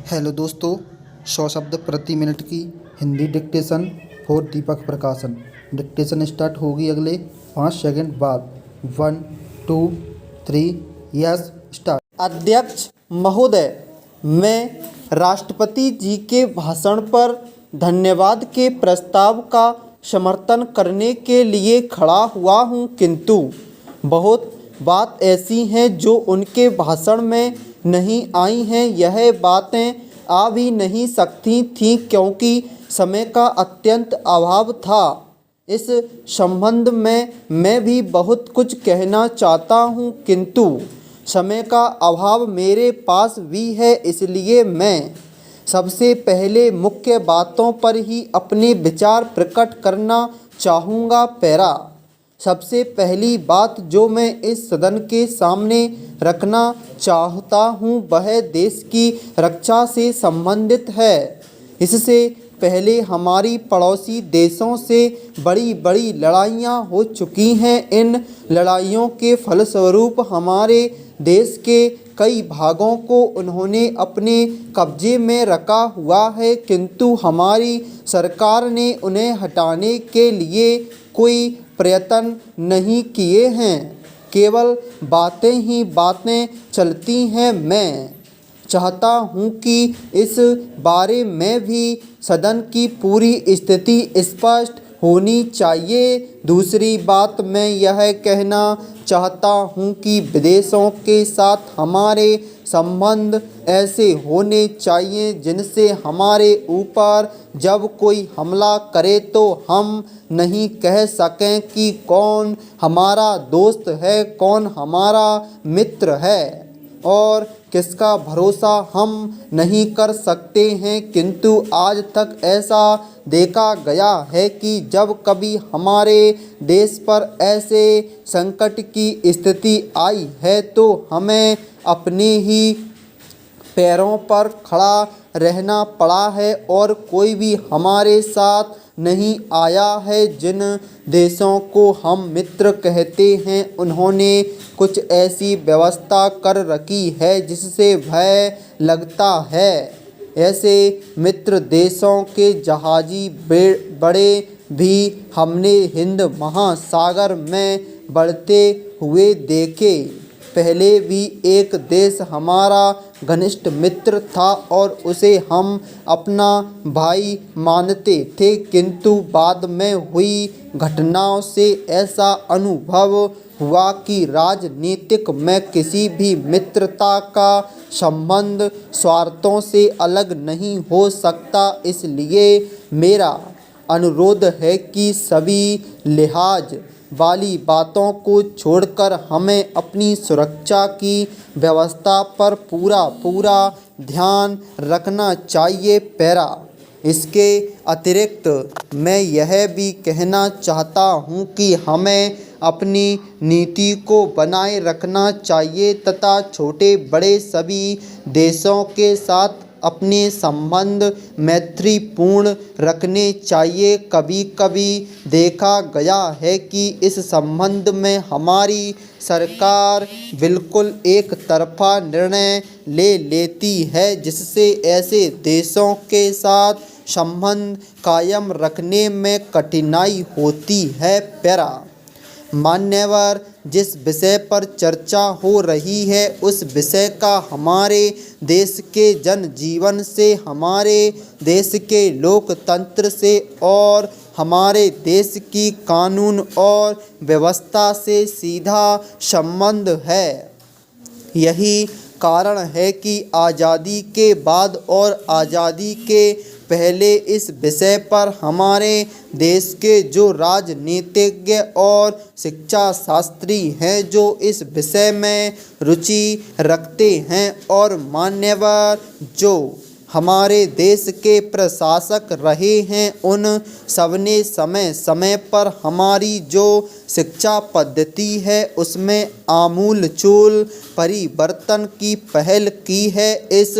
Hello दोस्तों, 100 शब्द प्रति मिनट की हिंदी डिक्टेशन फॉर दीपक प्रकाशन। डिक्टेशन स्टार्ट होगी अगले 5 सेकंड बाद। 1 2 3 यस स्टार्ट। अध्यक्ष महोदय, मैं राष्ट्रपति जी के भाषण पर धन्यवाद के प्रस्ताव का समर्थन करने के लिए खड़ा हुआ हूं, किंतु बहुत बात ऐसी हैं जो उनके भाषण में नहीं आई हैं। यह बातें आ भी नहीं सकती थीं क्योंकि समय का अत्यंत अभाव था। इस संबंध में मैं भी बहुत कुछ कहना चाहता हूं, किंतु समय का अभाव मेरे पास भी है, इसलिए मैं सबसे पहले मुख्य बातों पर ही अपने विचार प्रकट करना चाहूँगा। पैरा सबसे पहली बात जो मैं इस सदन के सामने रखना चाहता हूँ वह देश की रक्षा से संबंधित है। इससे पहले हमारी पड़ोसी देशों से बड़ी बड़ी लड़ाइयाँ हो चुकी हैं। इन लड़ाइयों के फलस्वरूप हमारे देश के कई भागों को उन्होंने अपने कब्जे में रखा हुआ है, किंतु हमारी सरकार ने उन्हें हटाने के लिए कोई प्रयत्न नहीं किए हैं। केवल बातें ही बातें चलती हैं। मैं चाहता हूँ कि इस बारे में भी सदन की पूरी स्थिति स्पष्ट होनी चाहिए। दूसरी बात मैं यह कहना चाहता हूँ कि विदेशों के साथ हमारे संबंध ऐसे होने चाहिए जिनसे हमारे ऊपर जब कोई हमला करे तो हम नहीं कह सकें कि कौन हमारा दोस्त है, कौन हमारा मित्र है और किसका भरोसा हम नहीं कर सकते हैं। किंतु आज तक ऐसा देखा गया है कि जब कभी हमारे देश पर ऐसे संकट की स्थिति आई है तो हमें अपने ही पैरों पर खड़ा रहना पड़ा है और कोई भी हमारे साथ नहीं आया है। जिन देशों को हम मित्र कहते हैं उन्होंने कुछ ऐसी व्यवस्था कर रखी है जिससे भय लगता है। ऐसे मित्र देशों के जहाजी बड़े भी हमने हिंद महासागर में बढ़ते हुए देखे। पहले भी एक देश हमारा घनिष्ठ मित्र था और उसे हम अपना भाई मानते थे, किंतु बाद में हुई घटनाओं से ऐसा अनुभव हुआ कि राजनीतिक में किसी भी मित्रता का संबंध स्वार्थों से अलग नहीं हो सकता। इसलिए मेरा अनुरोध है कि सभी लिहाज वाली बातों को छोड़कर हमें अपनी सुरक्षा की व्यवस्था पर पूरा ध्यान रखना चाहिए। पैरा इसके अतिरिक्त मैं यह भी कहना चाहता हूँ कि हमें अपनी नीति को बनाए रखना चाहिए तथा छोटे बड़े सभी देशों के साथ अपने संबंध मैत्रीपूर्ण रखने चाहिए। कभी कभी देखा गया है कि इस संबंध में हमारी सरकार बिल्कुल एक तरफा निर्णय ले लेती है जिससे ऐसे देशों के साथ संबंध कायम रखने में कठिनाई होती है। पैरा मान्यवर, जिस विषय पर चर्चा हो रही है उस विषय का हमारे देश के जनजीवन से, हमारे देश के लोकतंत्र से और हमारे देश की कानून और व्यवस्था से सीधा संबंध है। यही कारण है कि आज़ादी के बाद और आज़ादी के पहले इस विषय पर हमारे देश के जो राजनीतिज्ञ और शिक्षा शास्त्री हैं जो इस विषय में रुचि रखते हैं और मान्यवर जो हमारे देश के प्रशासक रहे हैं, उन सबने समय समय पर हमारी जो शिक्षा पद्धति है उसमें आमूलचूल परिवर्तन की पहल की है। इस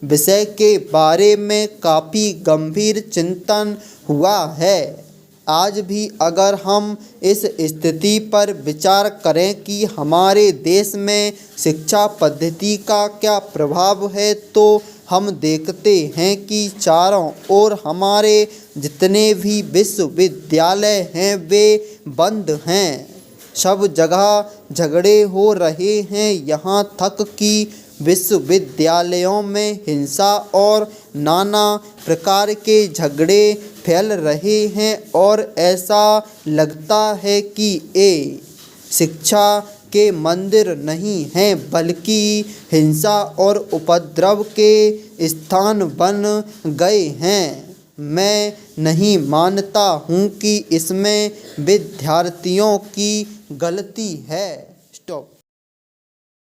विषय के बारे में काफ़ी गंभीर चिंतन हुआ है। आज भी अगर हम इस स्थिति पर विचार करें कि हमारे देश में शिक्षा पद्धति का क्या प्रभाव है तो हम देखते हैं कि चारों ओर हमारे जितने भी विश्वविद्यालय हैं वे बंद हैं। सब जगह झगड़े हो रहे हैं, यहाँ तक कि विश्वविद्यालयों में हिंसा और नाना प्रकार के झगड़े फैल रहे हैं और ऐसा लगता है कि ये शिक्षा के मंदिर नहीं हैं बल्कि हिंसा और उपद्रव के स्थान बन गए हैं। मैं नहीं मानता हूँ कि इसमें विद्यार्थियों की गलती है।